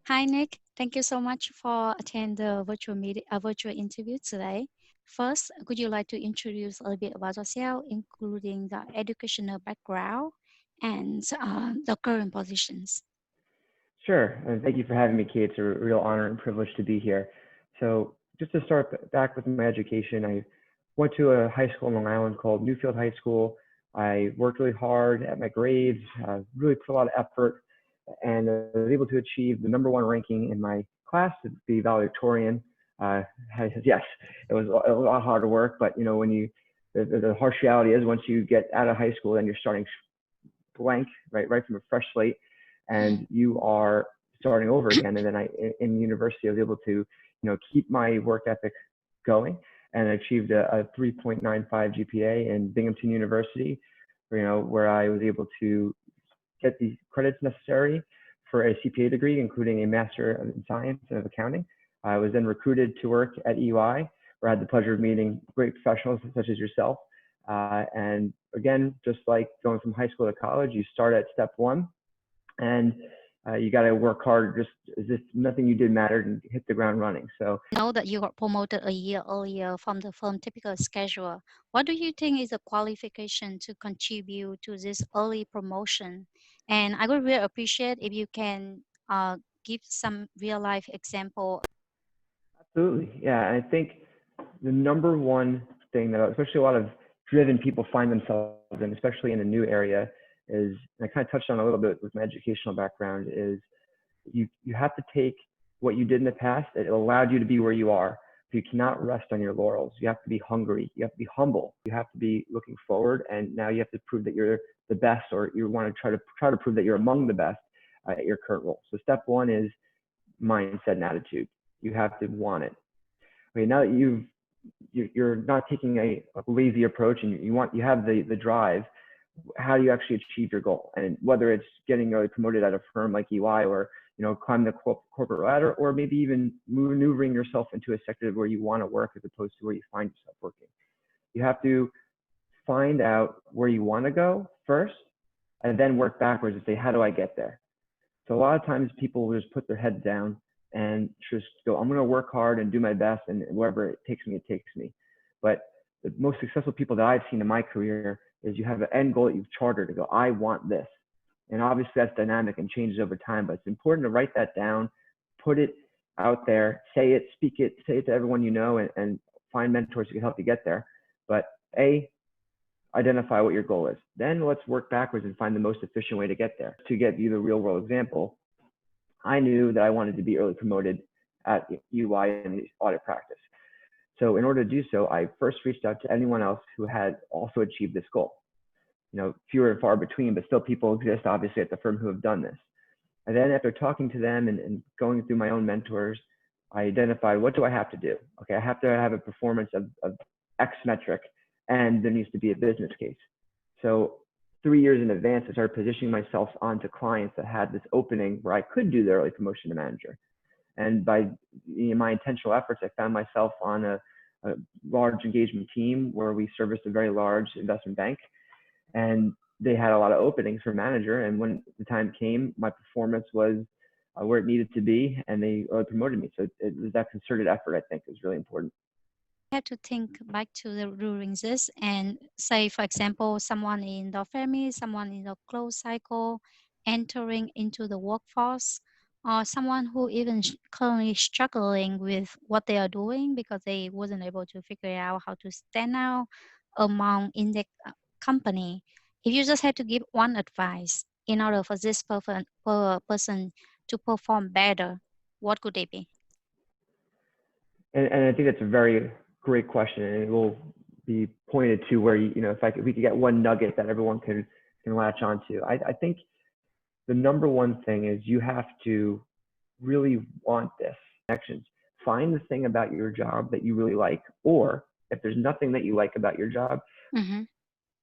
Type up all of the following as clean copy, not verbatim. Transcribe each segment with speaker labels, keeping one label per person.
Speaker 1: Hi, Nick. Thank you so much for attending the virtual interview today. First, could you like to introduce a little bit about yourself, including the educational background and the current positions?
Speaker 2: Sure. And thank you for having me, Kate. It's a real honor and privilege to be here. So, just to start back with my education, I went to a high school in Long Island called Newfield High School. I worked really hard at my grades, really put a lot of effort, and I was able to achieve the number one ranking in my class to be valedictorian. Yes, it was a lot harder work, but when the harsh reality is once you get out of high school, then you're starting blank, right from a fresh slate, and you are starting over again. And then in university, I was able to, keep my work ethic going, and I achieved a 3.95 GPA in Binghamton University, where I was able to get the credits necessary for a CPA degree, including a Master in Science and of Accounting. I was then recruited to work at EY, where I had the pleasure of meeting great professionals such as yourself. And again, just like going from high school to college, you start at step one, and you got to work hard. Just as if nothing you did mattered, and hit the ground running. So
Speaker 1: Know that you got promoted a year earlier from the firm typical schedule. What do you think is the qualification to contribute to this early promotion? And I would really appreciate if you can give some real life example.
Speaker 2: absolutely, yeah. And I think the number one thing that especially a lot of driven people find themselves in, especially in a new area, is, and I kind of touched on a little bit with my educational background, is you have to take what you did in the past that allowed you to be where you are. You cannot rest on your laurels. You have to be hungry. You have to be humble. You have to be looking forward. And now you have to prove that you're the best, or you want to try to prove that you're among the best at your current role. So step one is mindset and attitude. You have to want it. Okay, now that you're not taking a lazy approach, and you have the drive, how do you actually achieve your goal? And whether it's getting really promoted at a firm like EY, or climb the corporate ladder, or maybe even maneuvering yourself into a sector where you want to work as opposed to where you find yourself working, you have to find out where you want to go first, and then work backwards and say, how do I get there? So a lot of times people will just put their heads down and just go, I'm going to work hard and do my best, and wherever it takes me, it takes me. But the most successful people that I've seen in my career is you have an end goal that you've chartered to go, I want this. And obviously that's dynamic and changes over time, but it's important to write that down, put it out there, say it, speak it, say it to everyone you know, and find mentors who can help you get there. But identify what your goal is. Then let's work backwards and find the most efficient way to get there. To get you the real world example, I knew that I wanted to be early promoted at UI in the audit practice. So in order to do so, I first reached out to anyone else who had also achieved this goal. Fewer and far between, but still people exist obviously at the firm who have done this. And then after talking to them and going through my own mentors, I identified, what do I have to do? Okay, I have to have a performance of X metric, and there needs to be a business case. So 3 years in advance, I started positioning myself onto clients that had this opening where I could do the early promotion to manager. And by my intentional efforts, I found myself on a large engagement team where we serviced a very large investment bank, and they had a lot of openings for manager. And when the time came, my performance was where it needed to be, and they promoted me. So it was that concerted effort, I think, is really important.
Speaker 1: Have to think back to the during this and say, for example, someone in the family, someone in the close cycle, entering into the workforce, or someone who even currently struggling with what they are doing because they wasn't able to figure out how to stand out among in the company. If you just had to give one advice in order for this person to perform better, what could it be?
Speaker 2: And I think that's a very great question, and it will be pointed to where if we could get one nugget that everyone can latch onto. I think the number one thing is you have to really want this connections. Find the thing about your job that you really like, or if there's nothing that you like about your job,
Speaker 1: Mm-hmm.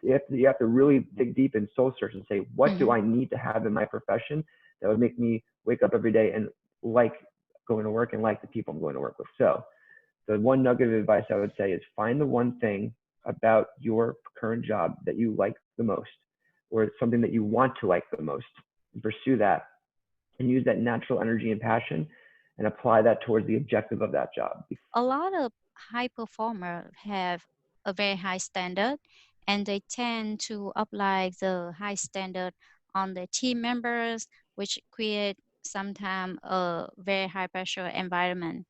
Speaker 2: you have to really dig deep and soul search and say, what do
Speaker 1: Mm-hmm.
Speaker 2: I need to have in my profession that would make me wake up every day and like going to work and like the people I'm going to work with. So the one nugget of advice I would say is find the one thing about your current job that you like the most, or something that you want to like the most, and pursue that. and use that natural energy and passion and apply that towards the objective of that job.
Speaker 1: A lot of high performers have a very high standard, and they tend to apply the high standard on the team members, which create sometimes a very high pressure environment.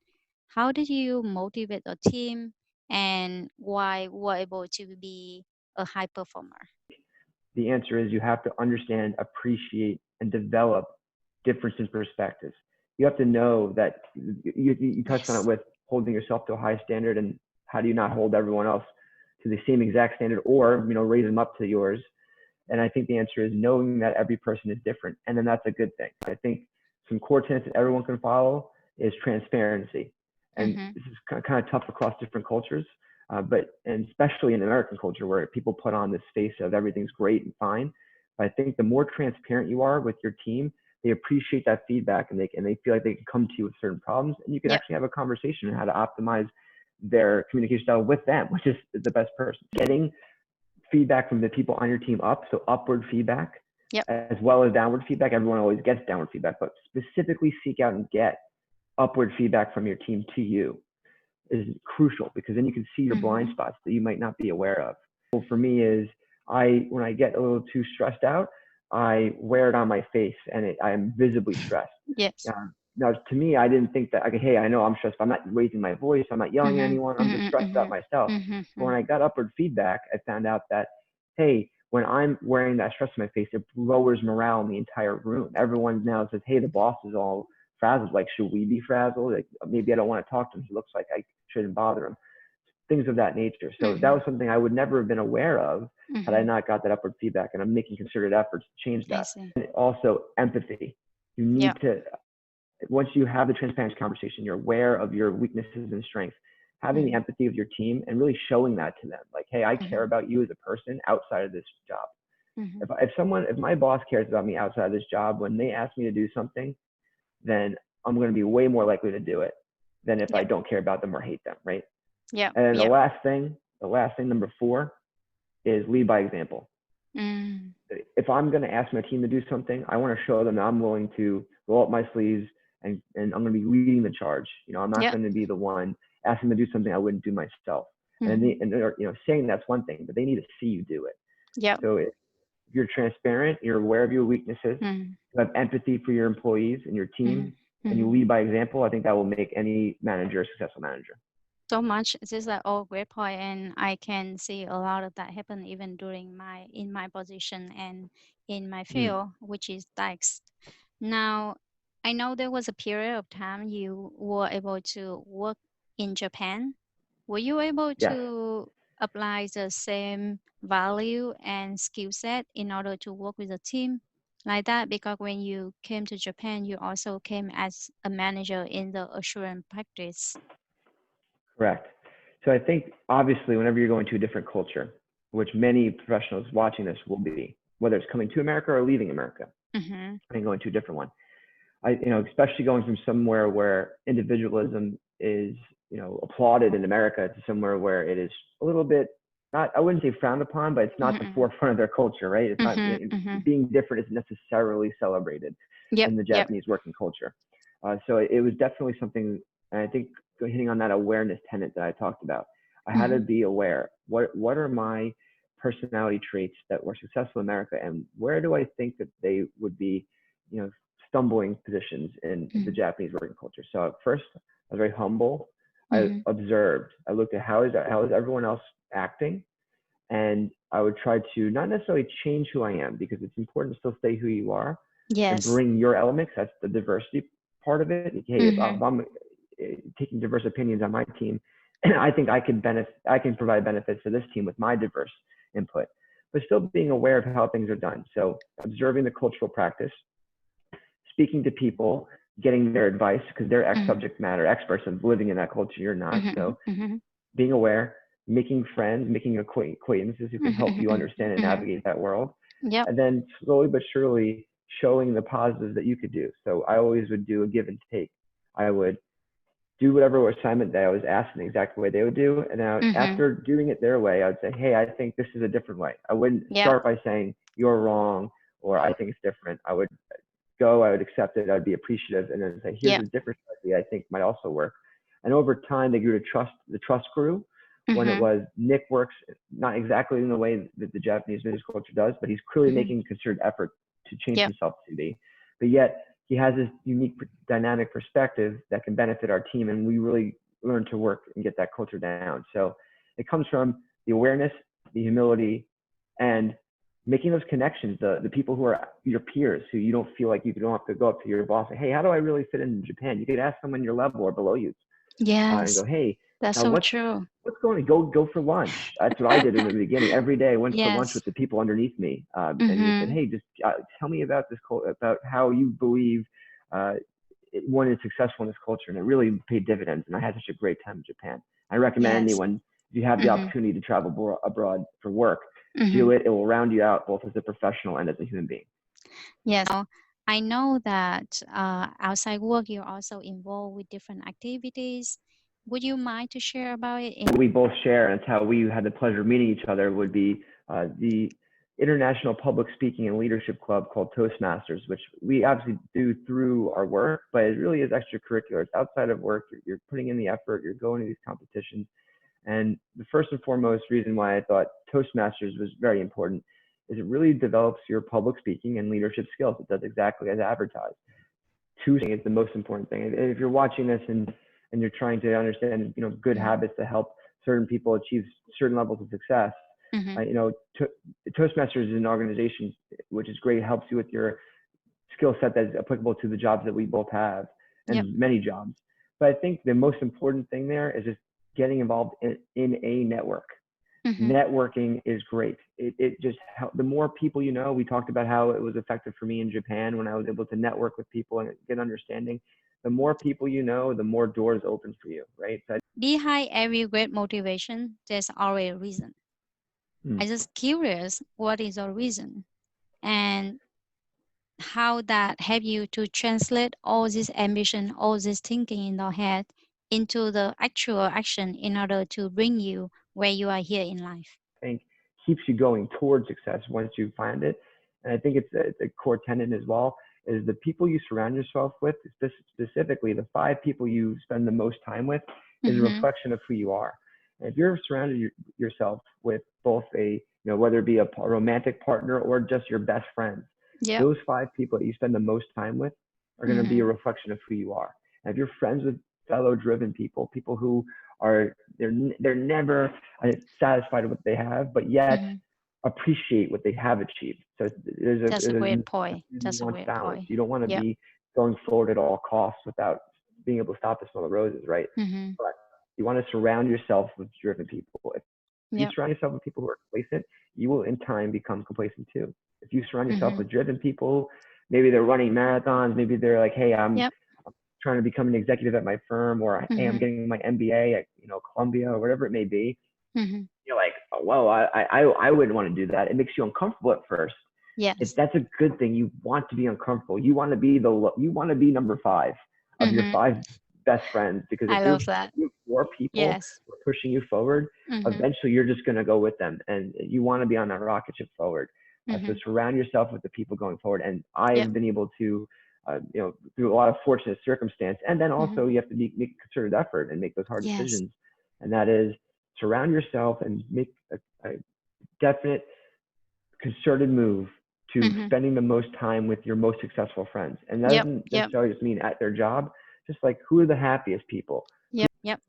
Speaker 1: How did you motivate a team, and why were able to be a high performer?
Speaker 2: The answer is you have to understand, appreciate, and develop difference in perspectives. You have to know that you touched on it
Speaker 1: Yes.
Speaker 2: with holding yourself to a high standard, and how do you not hold everyone else to the same exact standard, or raise them up to yours. And I think the answer is knowing that every person is different, and then that's a good thing. I think some core tenets that everyone can follow is transparency, and
Speaker 1: Mm-hmm.
Speaker 2: this is kind of tough across different cultures, and especially in American culture where people put on this face of everything's great and fine. But I think the more transparent you are with your team, they appreciate that feedback, and they feel like they can come to you with certain problems, and you can
Speaker 1: Yep.
Speaker 2: actually have a conversation on how to optimize their communication style with them, which is the best person. Getting feedback from the people on your team up, so upward feedback
Speaker 1: Yep.
Speaker 2: as well as downward feedback. Everyone always gets downward feedback, but specifically seek out and get upward feedback from your team to you is crucial, because then you can see your blind
Speaker 1: Mm-hmm.
Speaker 2: spots that you might not be aware of. So for me is when I get a little too stressed out, I wear it on my face, and I am visibly stressed.
Speaker 1: Yes.
Speaker 2: Now, to me, I didn't think that, okay, hey, I know I'm stressed, but I'm not raising my voice, I'm not yelling at
Speaker 1: Mm-hmm.
Speaker 2: anyone, I'm just stressed
Speaker 1: Mm-hmm.
Speaker 2: about myself. But
Speaker 1: Mm-hmm.
Speaker 2: when I got upward feedback, I found out that, hey, when I'm wearing that stress on my face, it lowers morale in the entire room. Everyone now says, hey, the boss is all frazzled. Like, should we be frazzled? Like, maybe I don't want to talk to him. He looks like I shouldn't bother him. Things of that nature. So that
Speaker 1: Mm-hmm.
Speaker 2: was something I would never have been aware of had I
Speaker 1: Mm-hmm.
Speaker 2: not got that upward feedback. And I'm making concerted efforts to change
Speaker 1: I
Speaker 2: that.
Speaker 1: see.
Speaker 2: And also empathy. You
Speaker 1: Yeah.
Speaker 2: need to, once you have the transparent conversation, you're aware of your weaknesses and strengths, having the
Speaker 1: Mm-hmm.
Speaker 2: empathy of your team and really showing that to them. Like, hey, I care
Speaker 1: Mm-hmm.
Speaker 2: about you as a person outside of this job.
Speaker 1: Mm-hmm.
Speaker 2: If my boss cares about me outside of this job, when they ask me to do something, then I'm going to be way more likely to do it than if I
Speaker 1: Yep.
Speaker 2: don't care about them or hate them, right?
Speaker 1: Yep.
Speaker 2: And then
Speaker 1: Yep.
Speaker 2: the last thing, number 4, is lead by example.
Speaker 1: Mm.
Speaker 2: If I'm going to ask my team to do something, I want to show them that I'm willing to roll up my sleeves, and I'm going to be leading the charge. I'm not
Speaker 1: Yep.
Speaker 2: going to be the one asking them to do something I wouldn't do myself. And
Speaker 1: Mm-hmm.
Speaker 2: saying that's one thing, but they need to see you do it.
Speaker 1: Yep.
Speaker 2: So if you're transparent, you're aware of your weaknesses,
Speaker 1: Mm-hmm.
Speaker 2: you have empathy for your employees and your team, and you
Speaker 1: Mm-hmm.
Speaker 2: lead by example, I think that will make any manager a successful manager.
Speaker 1: So much. These are all great point, and I can see a lot of that happen even during my in my position and in my
Speaker 2: Mm.
Speaker 1: field, which is tax. Now, I know there was a period of time you were able to work in Japan. Were you able
Speaker 2: Yes,
Speaker 1: to apply the same value and skill set in order to work with a team like that? Because when you came to Japan, you also came as a manager in the assurance practice.
Speaker 2: correct. So I think obviously whenever you're going to a different culture, which many professionals watching this will be, whether it's coming to America or leaving America
Speaker 1: Mm-hmm.
Speaker 2: and going to a different one, especially going from somewhere where individualism is, applauded in America to somewhere where it is a little bit not, I wouldn't say frowned upon, but it's not the
Speaker 1: Mm-hmm.
Speaker 2: forefront of their culture, right? It's not,
Speaker 1: Mm-hmm. Mm-hmm.
Speaker 2: being different isn't necessarily celebrated
Speaker 1: Yep.
Speaker 2: in the
Speaker 1: Yep.
Speaker 2: Japanese working culture. So it was definitely something, and I think hitting on that awareness tenet that I talked about, I had
Speaker 1: Mm-hmm.
Speaker 2: to be aware. What are my personality traits that were successful in America, and where do I think that they would be, stumbling positions in the
Speaker 1: Mm-hmm.
Speaker 2: Japanese working culture? So at first, I was very humble. I
Speaker 1: Mm-hmm.
Speaker 2: observed. I looked at how is everyone else acting, and I would try to not necessarily change who I am, because it's important to still stay who you are and
Speaker 1: Yes.
Speaker 2: bring your elements. That's the diversity part of it. Hey, if
Speaker 1: Mm-hmm.
Speaker 2: I'm taking diverse opinions on my team, I think I can provide benefits to this team with my diverse input, but still being aware of how things are done. So observing the cultural practice, speaking to people, getting their advice, because they're
Speaker 1: Mm-hmm.
Speaker 2: subject matter experts of living in that culture. You're not.
Speaker 1: Mm-hmm.
Speaker 2: So
Speaker 1: Mm-hmm.
Speaker 2: being aware, making friends, making acquaintances who can help you
Speaker 1: Mm-hmm.
Speaker 2: understand and
Speaker 1: Mm-hmm.
Speaker 2: navigate that world,
Speaker 1: Yep.
Speaker 2: and then slowly but surely showing the positives that you could do. So I always would do a give and take. I would do whatever assignment that I was asked in the exact way they would do. And now
Speaker 1: Mm-hmm.
Speaker 2: after doing it their way, I would say, hey, I think this is a different way. I wouldn't
Speaker 1: Yep.
Speaker 2: start by saying you're wrong or I think it's different. I would go, I would accept it, I'd be appreciative, and then say, here's
Speaker 1: Yep.
Speaker 2: a different idea I think might also work. And over time, they grew to trust. The trust grew when it
Speaker 1: Mhm.
Speaker 2: was Nick works not exactly in the way that the Japanese business culture does, but he's clearly
Speaker 1: Mhm.
Speaker 2: making a concerted effort to change
Speaker 1: Yep.
Speaker 2: himself to be. But yet he has this unique dynamic perspective that can benefit our team, and we really learn to work and get that culture down. So it comes from the awareness, the humility, and making those connections. The people who are your peers, who you don't feel like you don't have to go up to your boss and, hey, how do I really fit in Japan? You could ask someone your level or below you, and go,
Speaker 1: Yes,
Speaker 2: hey,
Speaker 1: that's
Speaker 2: now
Speaker 1: so
Speaker 2: what's
Speaker 1: true.
Speaker 2: what's going on? Go for lunch. That's what I did in the beginning. Every day I went for lunch
Speaker 1: Yes.
Speaker 2: with the people underneath me, and just said,
Speaker 1: Mhm.
Speaker 2: hey, just tell me about about how you believe uh, one is successful in this culture, and it really paid dividends. And I had such a great time in Japan. I recommend
Speaker 1: Yes.
Speaker 2: anyone, if you have the
Speaker 1: Mhm.
Speaker 2: opportunity to travel abroad for work, do
Speaker 1: Mhm.
Speaker 2: it. It will round you out both as a professional and as a human being.
Speaker 1: Yes. I know that outside work you're also involved with different activities. Would you mind to share about it?
Speaker 2: We both share, and it's how we had the pleasure of meeting each other, would be the International Public Speaking and Leadership Club called Toastmasters, which we obviously do through our work, but it really is extracurricular. It's outside of work. You're putting in the effort. You're going to these competitions. And the first and foremost reason why I thought Toastmasters was very important is it really develops your public speaking and leadership skills. It does exactly as advertised. Two is the most important thing. And if you're watching this and you're trying to understand, good
Speaker 1: Mhm.
Speaker 2: habits to help certain people achieve certain levels of success,
Speaker 1: Mhm.
Speaker 2: Toastmasters is an organization which is great. It helps you with your skill set that is applicable to the jobs that we both have
Speaker 1: Yep.
Speaker 2: and many jobs. But I think the most important thing there is just getting involved in a network.
Speaker 1: Mhm.
Speaker 2: Networking is great. It just the more people you know. We talked about how it was effective for me in Japan when I was able to network with people and get understanding. The more people you know, the more doors open for you, right? So,
Speaker 1: Behind every great motivation, there's always a reason.
Speaker 2: hmm,
Speaker 1: I just curious, what is your reason? And how that help you to translate all this ambition, all this thinking in your head into the actual action in order to bring you where you are here in life.
Speaker 2: think keeps you going towards success once you find it. And I think it's a core tenet as well is the people you surround yourself with, specifically the five people you spend the most time with, is a
Speaker 1: Mm-hmm.
Speaker 2: reflection of who you are. And if you're surrounded yourself with both whether it be a romantic partner or just your best friends,
Speaker 1: Yep.
Speaker 2: those five people that you spend the most time with are going to be
Speaker 1: Mm-hmm.
Speaker 2: a reflection of who you are. And if you're friends with fellow driven people, people who are they're never satisfied with what they have, but yet
Speaker 1: Mm-hmm.
Speaker 2: appreciate what they have achieved. So
Speaker 1: That's a great point.
Speaker 2: there's
Speaker 1: That's a
Speaker 2: nuanced
Speaker 1: great
Speaker 2: balance.
Speaker 1: point.
Speaker 2: You don't want to
Speaker 1: Yep.
Speaker 2: be going forward at all costs without being able to stop to smell the roses, right?
Speaker 1: Mm-hmm.
Speaker 2: But you want to surround yourself with driven people. If you
Speaker 1: Yep.
Speaker 2: surround yourself with people who are complacent, you will in time become complacent too. If you surround yourself
Speaker 1: Mm-hmm.
Speaker 2: with driven people, maybe they're running marathons, maybe they're like, hey,
Speaker 1: Yep.
Speaker 2: I'm trying to become an executive at my firm, or hey, I'm
Speaker 1: Mm-hmm.
Speaker 2: getting my MBA at Columbia or whatever it may be.
Speaker 1: Mm-hmm.
Speaker 2: You're like, oh, whoa, I wouldn't want to do that. It makes you uncomfortable at first.
Speaker 1: Yes.
Speaker 2: That's a good thing. You want to be uncomfortable. You want to be number five of your
Speaker 1: Mm-hmm.
Speaker 2: five best friends, because
Speaker 1: I love that.
Speaker 2: if you have four people
Speaker 1: Yes.
Speaker 2: who are pushing you forward,
Speaker 1: Mm-hmm.
Speaker 2: eventually you're just going to go with them, and you want to be on that rocket ship forward. So
Speaker 1: Mm-hmm.
Speaker 2: surround yourself with the people going forward. And I
Speaker 1: Yep.
Speaker 2: have been able to, through a lot of fortunate circumstance, and then
Speaker 1: Mm-hmm.
Speaker 2: also you have to make a concerted effort and make those hard
Speaker 1: Yes.
Speaker 2: decisions. And that is surround yourself and make a definite concerted move to
Speaker 1: Mm-hmm.
Speaker 2: spending the most time with your most successful friends. And that
Speaker 1: Yep.
Speaker 2: doesn't
Speaker 1: Yep.
Speaker 2: necessarily just mean at their job, just like who are the happiest people.
Speaker 1: Yep. Yep.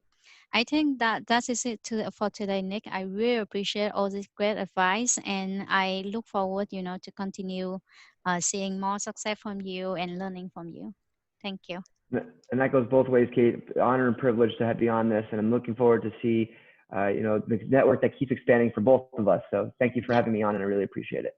Speaker 1: I think that is it for today, Nick. I really appreciate all this great advice, and I look forward, to continue seeing more success from you and learning from you. Thank you.
Speaker 2: And that goes both ways, Kate. Honor and privilege to have you on this. And I'm looking forward to see, the network that keeps expanding for both of us. So thank you for
Speaker 1: Yep.
Speaker 2: having me on, and I really appreciate it.